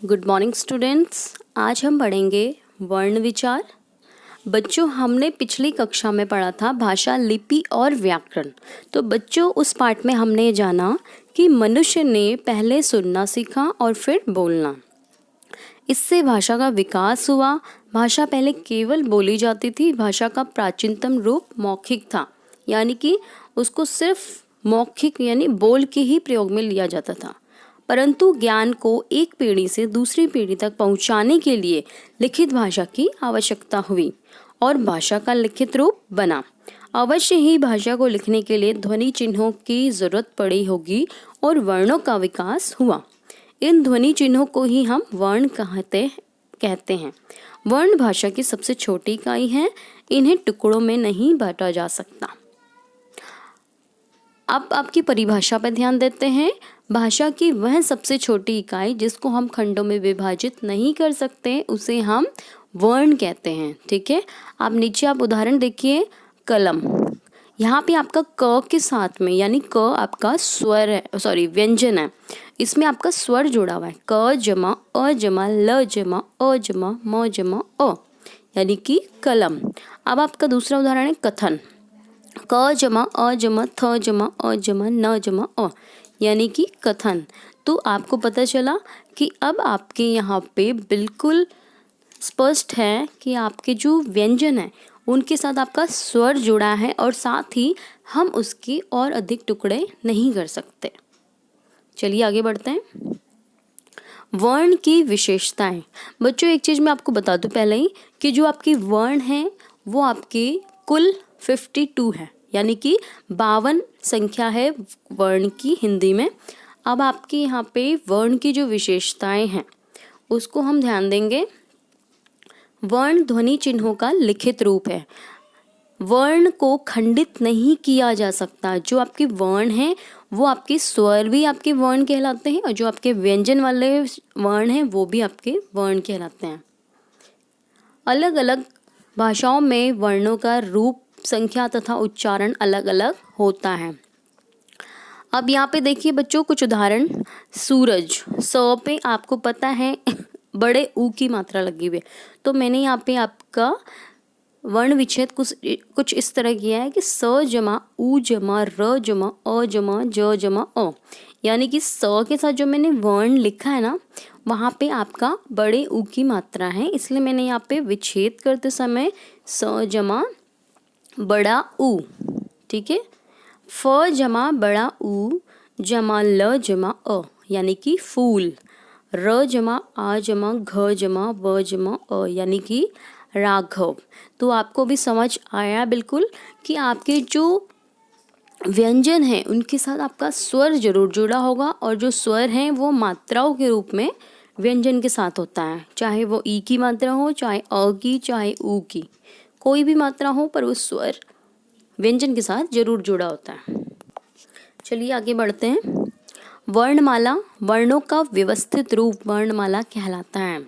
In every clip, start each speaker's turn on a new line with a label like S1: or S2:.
S1: Good morning students. आज हम पढ़ेंगे वर्ण विचार। बच्चों, हमने पिछली कक्षा में पढ़ा था भाषा, लिपि और व्याकरण। तो बच्चों, उस पाठ में हमने जाना कि मनुष्य ने पहले सुनना सीखा और फिर बोलना। इससे भाषा का विकास हुआ। भाषा पहले केवल बोली जाती थी। भाषा का प्राचीनतम रूप मौखिक था, यानी कि उसको सिर्फ मौखिक यानी बोल के ही प्रयोग में लिया जाता था। परंतु ज्ञान को एक पीढ़ी से दूसरी पीढ़ी तक पहुंचाने के लिए लिखित भाषा की आवश्यकता हुई और भाषा का लिखित रूप बना। अवश्य ही भाषा को लिखने के लिए ध्वनि चिन्हों की जरूरत पड़ी होगी और वर्णों का विकास हुआ। इन ध्वनि चिन्हों को ही हम वर्ण कहते हैं। वर्ण भाषा की सबसे छोटी इकाई है। इन्हें टुकड़ों में नहीं बांटा जा सकता। अब आपकी परिभाषा पर ध्यान देते हैं। भाषा की वह सबसे छोटी इकाई जिसको हम खंडों में विभाजित नहीं कर सकते, उसे हम वर्ण कहते हैं। ठीक है, आप नीचे उदाहरण देखिए। कलम, यहाँ पे आपका क के साथ में यानी क आपका स्वर है, व्यंजन है। इसमें आपका स्वर जुड़ा हुआ है। क जमा अ जमा ल जमा अ जमा म जमा अ, यानी कि कलम। अब आपका दूसरा उदाहरण है कथन। क जमा अ जमा थ जमा अ जमा न जमा अ, यानी कि कथन। तो आपको पता चला कि अब आपके यहाँ पे बिल्कुल स्पष्ट है कि आपके जो व्यंजन है उनके साथ आपका स्वर जुड़ा है और साथ ही हम उसके और अधिक टुकड़े नहीं कर सकते। चलिए आगे बढ़ते हैं। वर्ण की विशेषताएं। बच्चों, एक चीज मैं आपको बता दूं पहले ही कि जो आपकी वर्ण है वो आपके कुल 52 है, यानी कि 52 संख्या है वर्ण की हिंदी में। अब आपके यहाँ पे वर्ण की जो विशेषताएं हैं उसको हम ध्यान देंगे। वर्ण ध्वनि चिन्हों का लिखित रूप है। वर्ण को खंडित नहीं किया जा सकता। जो आपके वर्ण हैं वो आपके स्वर भी आपके वर्ण कहलाते हैं और जो आपके व्यंजन वाले वर्ण हैं वो भी आपके वर्ण कहलाते हैं। अलग अलग भाषाओं में वर्णों का रूप, संख्या तथा उच्चारण अलग अलग होता है। अब यहाँ पे देखिए बच्चों कुछ उदाहरण। सूरज, स पे आपको पता है बड़े ऊ की मात्रा लगी हुई है, तो मैंने यहाँ पे आपका वर्ण विच्छेद कुछ इस तरह किया है कि स जमा ऊ जमा र जमा अ जमा ज जमा अ, यानी कि स के साथ जो मैंने वर्ण लिखा है ना वहाँ पे आपका बड़े ऊ की मात्रा है, इसलिए मैंने यहाँ पे विच्छेद करते समय स जमा बड़ा ऊ। ठीक है, फ जमा बड़ा ऊ जमा ल जमा अ, यानी कि फूल। र जमा आ जमा घ जमा व जमा अ, यानी कि राघव। तो आपको भी समझ आया बिल्कुल कि आपके जो व्यंजन हैं उनके साथ आपका स्वर जरूर जुड़ा होगा और जो स्वर हैं वो मात्राओं के रूप में व्यंजन के साथ होता है। चाहे वो ई की मात्रा हो, चाहे अ की, चाहे ऊ की, कोई भी मात्रा हो पर वो स्वर व्यंजन के साथ जरूर जुड़ा होता है। चलिए आगे बढ़ते हैं। वर्णमाला, वर्णों का व्यवस्थित रूप वर्णमाला कहलाता है।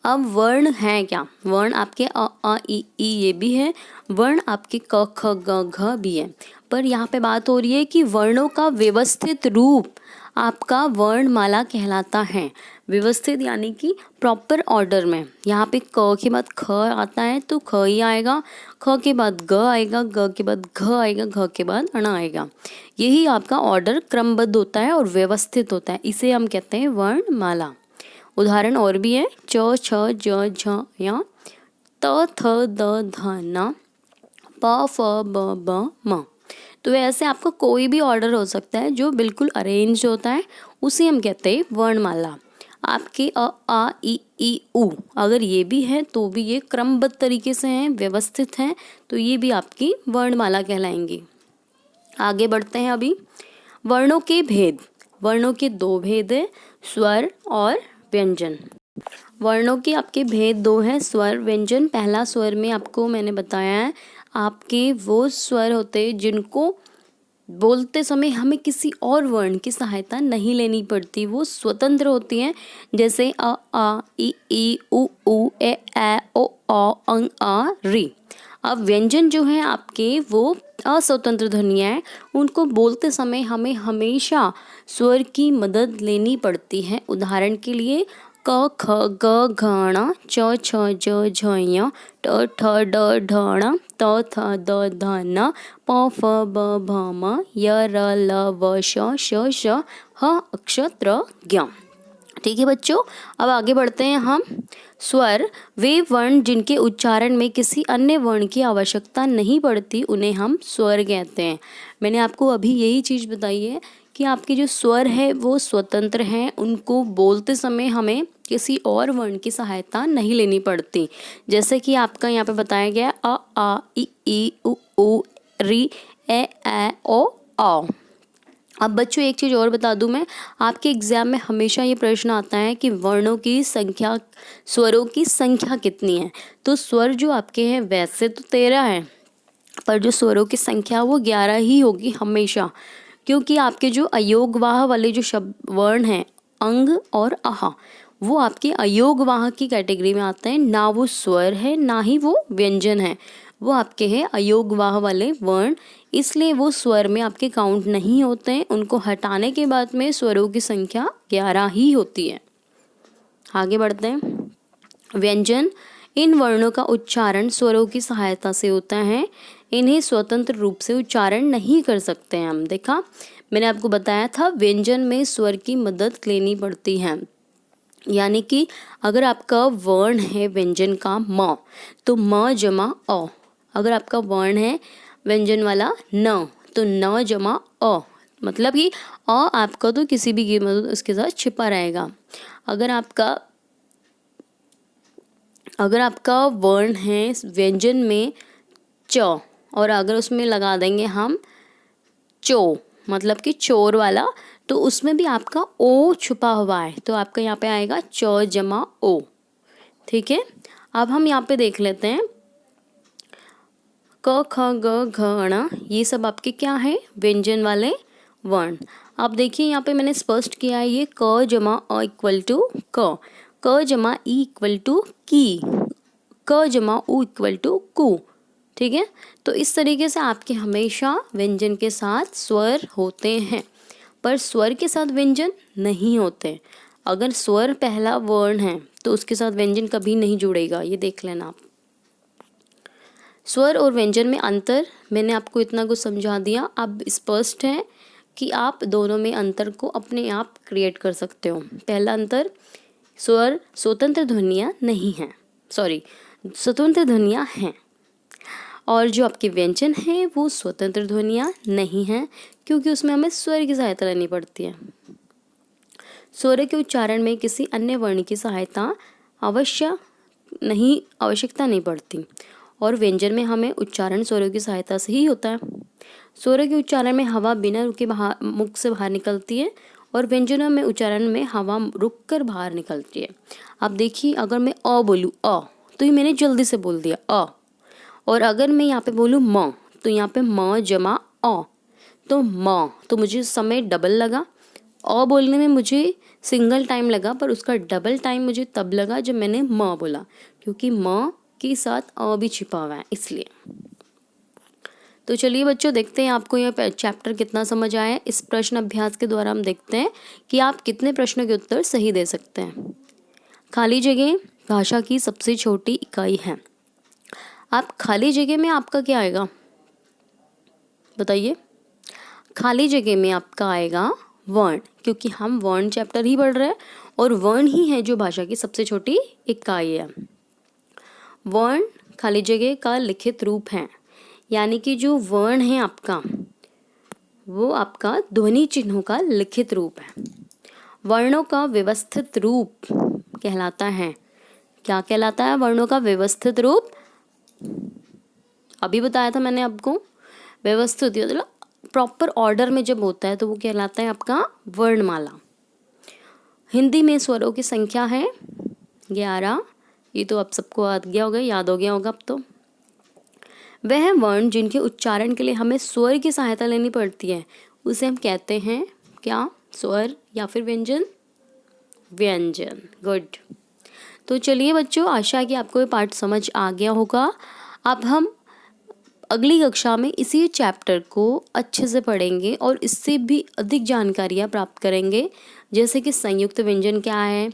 S1: अब वर्ण है क्या? वर्ण आपके अ आ इ ई ये भी है, वर्ण आपके क ख ग घ भी है, पर यहाँ पे बात हो रही है कि वर्णों का व्यवस्थित रूप आपका वर्णमाला कहलाता है। व्यवस्थित यानी कि प्रॉपर ऑर्डर में। यहाँ पे क के बाद ख आता है तो ख ही आएगा, ख के बाद ग आएगा, ग के बाद घ आएगा, घ के बाद अण आएगा। यही आपका ऑर्डर क्रमबद्ध होता है और व्यवस्थित होता है, इसे हम कहते हैं वर्णमाला। उदाहरण और भी है। च छ ज झ या त थ द ध न प फ ब ब म। तो ऐसे आपका कोई भी ऑर्डर हो सकता है जो बिल्कुल अरेंज होता है, उसे हम कहते हैं वर्णमाला। आपके अ आ इ ई उ अगर ये भी है तो भी ये क्रमबद्ध तरीके से हैं, व्यवस्थित हैं, तो ये भी आपकी वर्णमाला कहलाएंगी। आगे बढ़ते हैं। अभी वर्णों के भेद। वर्णों के दो भेद है, स्वर और व्यंजन। वर्णों के आपके भेद दो हैं, स्वर व्यंजन। पहला स्वर में आपको मैंने बताया है आपके वो स्वर होते हैं जिनको बोलते समय हमें किसी और वर्ण की सहायता नहीं लेनी पड़ती, वो स्वतंत्र होती हैं। जैसे अ आ इ ई उ ए ओ औ अं आ री। अब व्यंजन जो है आपके वो अस्वतंत्र ध्वनियाँ हैं, उनको बोलते समय हमें हमेशा स्वर की मदद लेनी पड़ती है। उदाहरण के लिए क ख ग घ ण च छ ज झ ञ ट ठ ड ढ ण त थ द ध न प फ ब भ म य र ल व श श ह अक्ष त्र ज्ञ। ठीक है बच्चों, अब आगे बढ़ते हैं हम। स्वर वे वर्ण जिनके उच्चारण में किसी अन्य वर्ण की आवश्यकता नहीं पड़ती, उन्हें हम स्वर कहते हैं। मैंने आपको अभी यही चीज़ बताई है कि आपके जो स्वर है वो स्वतंत्र हैं, उनको बोलते समय हमें किसी और वर्ण की सहायता नहीं लेनी पड़ती। जैसे कि आपका यहाँ पे बताया गया अ आ इ ई उ ऊ ऋ ए ऐ ओ औ। अब बच्चों एक चीज़ और बता दूं मैं, आपके एग्जाम में हमेशा ये प्रश्न आता है कि वर्णों की संख्या, स्वरों की संख्या कितनी है। तो स्वर जो आपके हैं वैसे तो 13 हैं, पर जो स्वरों की संख्या वो 11 ही होगी हमेशा, क्योंकि आपके जो अयोगवाह वाले जो शब्द वर्ण हैं अंग और आह, वो आपके अयोगवाह की कैटेगरी में आते हैं, ना वो स्वर है ना ही वो व्यंजन है, वो आपके हैं अयोगवाह वाले वर्ण, इसलिए वो स्वर में आपके काउंट नहीं होते हैं। उनको हटाने के बाद में स्वरों की संख्या 11 ही होती है। आगे बढ़ते हैं। व्यंजन, इन वर्णों का उच्चारण स्वरों की सहायता से होता है, इन्हें स्वतंत्र रूप से उच्चारण नहीं कर सकते हैं हम। देखा, मैंने आपको बताया था व्यंजन में स्वर की मदद लेनी पड़ती है। यानी कि अगर आपका वर्ण है व्यंजन का म, तो म जमा अ। अगर आपका वर्ण है व्यंजन वाला न, तो न जमा अ, मतलब कि अ आपका तो किसी भी कीमत उसके साथ छिपा रहेगा। अगर आपका वर्ण है व्यंजन में च, और अगर उसमें लगा देंगे हम चो, मतलब कि चोर वाला, तो उसमें भी आपका ओ छुपा हुआ है, तो आपका यहाँ पे आएगा च जमा ओ। ठीक है, अब हम यहाँ पे देख लेते हैं क ख ग घ ण, ये सब आपके क्या है व्यंजन वाले वर्ण। अब देखिए यहाँ पे मैंने स्पष्ट किया है, ये क जमा अ इक्वल टू क जमा ई इक्वल टू की, क जमा उ इक्वल टू कु। ठीक है, तो इस तरीके से आपके हमेशा व्यंजन के साथ स्वर होते हैं, पर स्वर के साथ व्यंजन नहीं होते। अगर स्वर पहला वर्ण है तो उसके साथ व्यंजन कभी नहीं जुड़ेगा, ये देख लेना आप। स्वर और व्यंजन में अंतर मैंने आपको इतना कुछ समझा दिया, अब स्पष्ट है कि आप दोनों में अंतर को अपने आप क्रिएट कर सकते हो। पहला अंतर, स्वर स्वतंत्र ध्वनियाँ नहीं हैं, स्वतंत्र ध्वनियाँ हैं, और जो आपके व्यंजन हैं वो स्वतंत्र ध्वनियाँ नहीं हैं, क्योंकि उसमें हमें स्वर की सहायता लेनी पड़ती है। स्वर के उच्चारण में किसी अन्य वर्ण की सहायता आवश्यकता नहीं पड़ती, और व्यंजन में हमें उच्चारण स्वरों की सहायता से ही होता है। स्वर के उच्चारण में हवा बिना रुके मुख से बाहर निकलती है, और व्यंजनों में उच्चारण में हवा रुककर बाहर निकलती है। अब देखिए, अगर मैं अ बोलूँ अ, तो ये मैंने जल्दी से बोल दिया अ, और अगर मैं यहाँ पे बोलूँ म, तो यहाँ पे म जमा अ, तो म, तो मुझे समय डबल लगा। अ बोलने में मुझे सिंगल टाइम लगा, पर उसका डबल टाइम मुझे तब लगा जब मैंने म बोला, क्योंकि म के साथ अ भी छिपा हुआ है इसलिए। तो चलिए बच्चों, देखते हैं आपको यह चैप्टर कितना समझ आया है। इस प्रश्न अभ्यास के द्वारा हम देखते हैं कि आप कितने प्रश्नों के उत्तर सही दे सकते हैं। खाली जगह भाषा की सबसे छोटी इकाई है। आप खाली जगह में आपका क्या आएगा बताइए? खाली जगह में आपका आएगा वर्ण, क्योंकि हम वर्ण चैप्टर ही पढ़ रहे हैं, और वर्ण ही है जो भाषा की सबसे छोटी इकाई है। वर्ण खाली जगह का लिखित रूप है, यानी कि जो वर्ण है आपका, वो आपका ध्वनि चिन्हों का लिखित रूप है। वर्णों का व्यवस्थित रूप कहलाता है। क्या कहलाता है वर्णों का व्यवस्थित रूप? अभी बताया था मैंने आपको, व्यवस्थित मतलब प्रॉपर ऑर्डर में जब होता है तो वो कहलाता है आपका वर्णमाला। हिंदी में स्वरों की संख्या है 11, ये तो आप सबको याद हो गया होगा अब तो। वह वर्ण जिनके उच्चारण के लिए हमें स्वर की सहायता लेनी पड़ती है, उसे हम कहते हैं क्या? स्वर या फिर व्यंजन? व्यंजन। गुड। तो चलिए बच्चों, आशा है कि आपको ये पाठ समझ आ गया होगा। अब हम अगली कक्षा में इसी चैप्टर को अच्छे से पढ़ेंगे और इससे भी अधिक जानकारियाँ प्राप्त करेंगे, जैसे कि संयुक्त व्यंजन क्या है,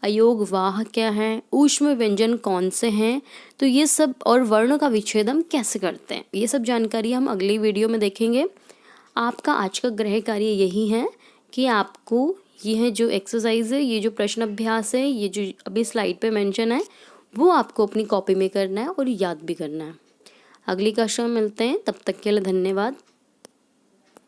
S1: अयोग वाह क्या है, ऊष्म व्यंजन कौन से हैं, तो ये सब, और वर्ण का विच्छेद हम कैसे करते हैं, ये सब जानकारी हम अगली वीडियो में देखेंगे। आपका आज का गृह कार्य यही है कि आपको यह जो एक्सरसाइज है, ये जो प्रश्न अभ्यास है, ये जो अभी स्लाइड पे मेंशन है, वो आपको अपनी कॉपी में करना है और याद भी करना है। अगली कक्षा में मिलते हैं, तब तक के लिए धन्यवाद।